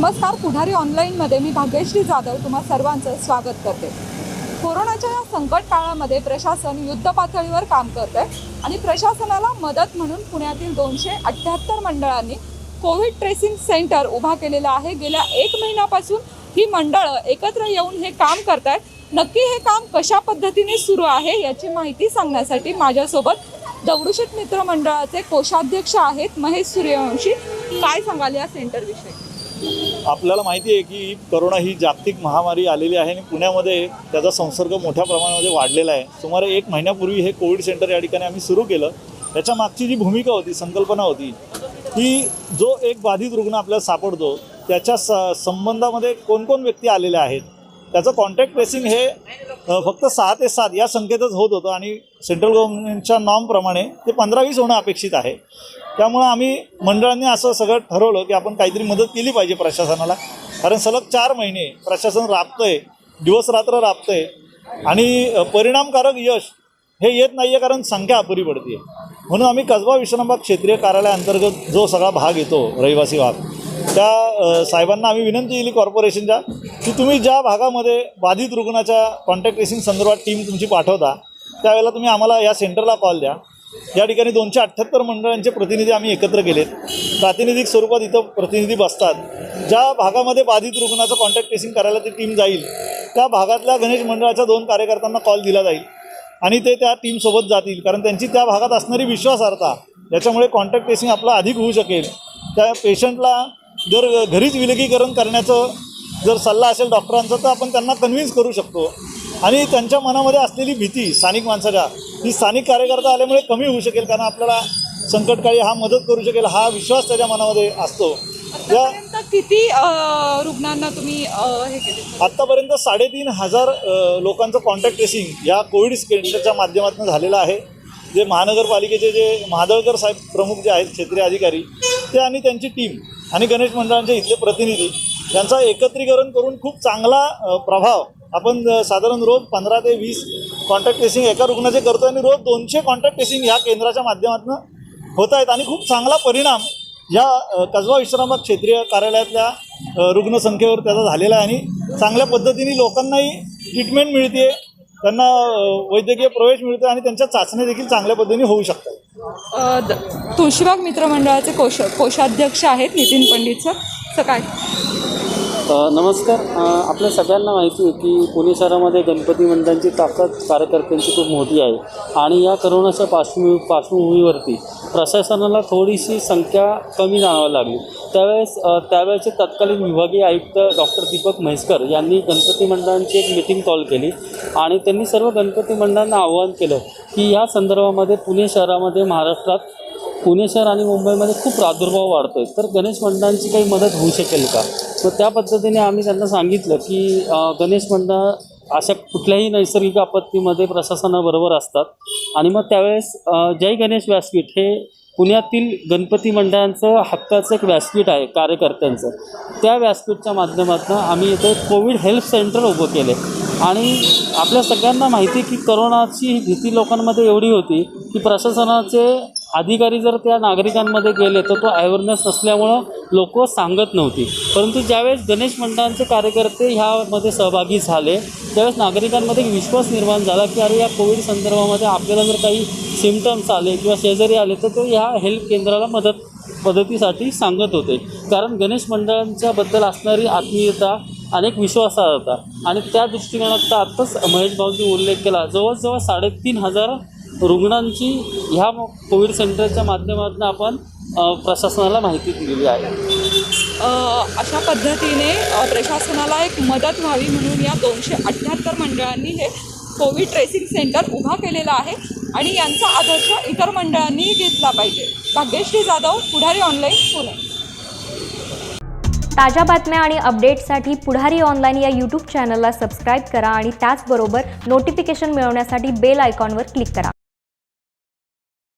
नमस्कार, पुढारी ऑनलाईनमध्ये मी भाग्यश्री जाधव तुम्हा सर्वांचं स्वागत करते। कोरोनाच्या या संकट काळामध्ये प्रशासन युद्धपातळीवर काम करत आहे आणि प्रशासनाला मदत म्हणून पुण्यातील 278 मंडळांनी कोविड ट्रेसिंग सेंटर उभा केलेला आहे। गेल्या 1 महिन्यापासून ही मंडळं एकत्र येऊन हे काम करतात। नक्की हे काम कशा पद्धतीने सुरू आहे याची माहिती सांगण्यासाठी माझ्यासोबत दगडूशेठ मित्र मंडळाचे कोषाध्यक्ष आहेत महेश सूर्यवंशी। काय सांगाल या सेंटरविषयी? आपल्याला माहिती आहे की कोरोना ही जागतिक महामारी आलेली आहे आणि पुण्यामध्ये त्याचा संसर्ग मोठ्या प्रमाणामध्ये वाढलेला आहे। सुमारे 1 महिन्यापूर्वी हे कोविड सेंटर या ठिकाणी आम्ही सुरू केलं। त्याच्या मागची जी भूमिका होती, संकल्पना होती की जो एक बाधित रुग्ण आपल्याला सापडतो त्याच्या संबंधामध्ये कोण व्यक्ती आलेले आहेत त्याचं कॉन्टॅक्ट ट्रेसिंग हे फक्त 6 ते 7 या संख्येतच होत होतं आणि सेंट्रल गव्हर्नमेंटच्या नॉर्मप्रमाणे ते 15-20 होणं अपेक्षित आहे। त्यामुळे आम्ही मंडळांनी असं सगळं ठरवलं की आपण काहीतरी मदत केली पाहिजे प्रशासनाला, कारण सलग 4 महिने प्रशासन राबतं आहे, दिवस रात्र राबतं आहे आणि परिणामकारक यश हे येत नाही आहे कारण संख्या अपुरी पडते आहे। म्हणून आम्ही कसबा विश्रामबाग क्षेत्रीय कार्यालयाअंतर्गत जो सगळा भाग येतो रहिवासी भाग, त्या साहेबांना आम्ही विनंती केली कॉर्पोरेशनच्या की तुम्ही ज्या भागामध्ये बाधित रुग्णाच्या कॉन्टॅक्ट ट्रेसिंग संदर्भात टीम तुमची पाठवता त्यावेळेला तुम्ही आम्हाला या सेंटरला कॉल द्या। या ठिकाणी 278 मंडळांचे प्रतिनिधी आम्ही एकत्र केलेत। प्रातिनिधिक स्वरूपात इथं प्रतिनिधी बसतात। ज्या भागामध्ये बाधित रुग्णाचं कॉन्टॅक्ट ट्रेसिंग करायला ती टीम जाईल त्या भागातल्या गणेश मंडळाच्या 2 कार्यकर्त्यांना कॉल दिला जाईल आणि ते त्या टीमसोबत जातील, कारण त्यांची त्या भागात असणारी विश्वासार्हता याच्यामुळे कॉन्टॅक्ट ट्रेसिंग आपलं अधिक होऊ शकेल। त्या पेशंटला जर घरीच विलगीकरण करण्याचं जर सल्ला असेल डॉक्टरांचा तर आपण त्यांना कन्व्हिन्स करू शकतो आणि त्यांच्या मनामध्ये असलेली भीती स्थानिक माणसाच्या ही स्थानिक कार्यकर्ता आल्यामुळे कमी होऊ शकेल, कारण आपल्याला संकटकाळी हा मदत करू शकेल हा विश्वास त्याच्या मनामध्ये असतो। या किती रुग्णांना तुम्ही हे केले? आत्तापर्यंत 3,500 लोकांचं कॉन्टॅक्ट ट्रेसिंग या कोविड सेंटरच्या माध्यमातून झालेलं आहे। जे महानगरपालिकेचे जे महादळकर साहेब प्रमुख जे आहेत क्षेत्रीय अधिकारी ते आणि त्यांची टीम आणि गणेश मंडळांचे इथले प्रतिनिधी यांचा एकत्रीकरण करून खूप चांगला प्रभाव आपण साधारण रोज 15 ते 20 कॉन्टॅक्ट ट्रेसिंग एका रुग्णाचे करतो आणि रोज 200 कॉन्टॅक्ट ट्रेसिंग ह्या केंद्राच्या माध्यमातून होत आहेत आणि खूप चांगला परिणाम या कसबा विश्रामबाग क्षेत्रीय कार्यालयातल्या रुग्णसंख्येवर त्याचा झालेला आहे आणि चांगल्या पद्धतीने लोकांनाही ट्रीटमेंट मिळते, त्यांना वैद्यकीय प्रवेश मिळतो आणि त्यांच्या चाचण्या देखील चांगल्या पद्धतीने होऊ शकतात। तुळशीबाग मित्रमंडळाचे कोषाध्यक्ष आहेत नितीन पंडित सर, काय? नमस्कार। आपल्या सगळ्यांना माहिती आहे की पुणे शहरामध्ये गणपती मंडळांची ताकद कार्यकर्त्यांची खूप मोठी आहे आणि या करोनाच्या पार्श्वभूमीवरती प्रशासनाला थोडीशी संख्या कमी जाणवायला लागली। त्यावेळेचे तत्कालीन विभागीय आयुक्त डॉक्टर दीपक म्हैसकर यांनी गणपती मंडळांची एक मीटिंग कॉल केली आणि त्यांनी सर्व गणपती मंडळांना आवाहन केलं की या संदर्भामध्ये पुणे शहरामध्ये महाराष्ट्रात पुणे शहर आणि मुंबईमध्ये खूप प्रादुर्भाव वाढतो आहे, तर गणेश मंडळांची काही मदत होऊ शकेल का? तर त्या पद्धतीने आम्ही त्यांना सांगितलं की गणेश मंडळ अशा कुठल्याही नैसर्गिक आपत्तीमध्ये प्रशासनाबरोबर असतात आणि मग त्यावेळेस जय गणेश व्यासपीठ हे पुण्यातील गणपती मंडळांचं हक्काचं एक व्यासपीठ आहे कार्यकर्त्यांचं। त्या व्यासपीठच्या माध्यमातून आम्ही इथे कोविड हेल्प सेंटर उभं केले आणि आपल्या सगळ्यांना माहिती आहे की करोनाची भीती लोकांमध्ये एवढी होती की प्रशासनाचे अधिकारी जर त्या नागरिकांमध्ये गेले तर तो अवेअरनेस नसल्यामुळं लोक सांगत नव्हती, परंतु ज्यावेळेस गणेश मंडळांचे कार्यकर्ते ह्यामध्ये सहभागी झाले त्यावेळेस नागरिकांमध्ये विश्वास निर्माण झाला की अरे या कोविड संदर्भामध्ये आपल्याला जर काही सिम्पटम्स आले किंवा शेजारी आले तर ते ह्या हेल्प केंद्राला मदतीसाठी सांगत होते, कारण गणेश मंडळांच्याबद्दल असणारी आत्मीयता अनेक विश्वासार्हता आणि त्या दृष्टिकोनात आत्ताच महेश भाऊंनी उल्लेख केला जवळजवळ 3,500 रुग्णांची ह्या कोविड सेंटरच्या माध्यमातून आपण प्रशासनाला माहिती दिलेली आहे। अशा पद्धतीने प्रशासनाला एक मदत व्हावी म्हणून या 278 मंडळांनी हे कोविड ट्रेसिंग सेंटर उभा केलेला आहे आणि यांचा आदर्श इतर मंडळांनी घेतला पाहिजे। भाग्यश्री जाधव, पुढारी ऑनलाईन, पुणे। ताज्या बातम्या आणि अपडेट्ससाठी पुढारी ऑनलाईन या यूट्यूब चॅनलला सबस्क्राईब करा आणि त्याचबरोबर नोटिफिकेशन मिळवण्यासाठी बेल आयकॉनवर क्लिक करा।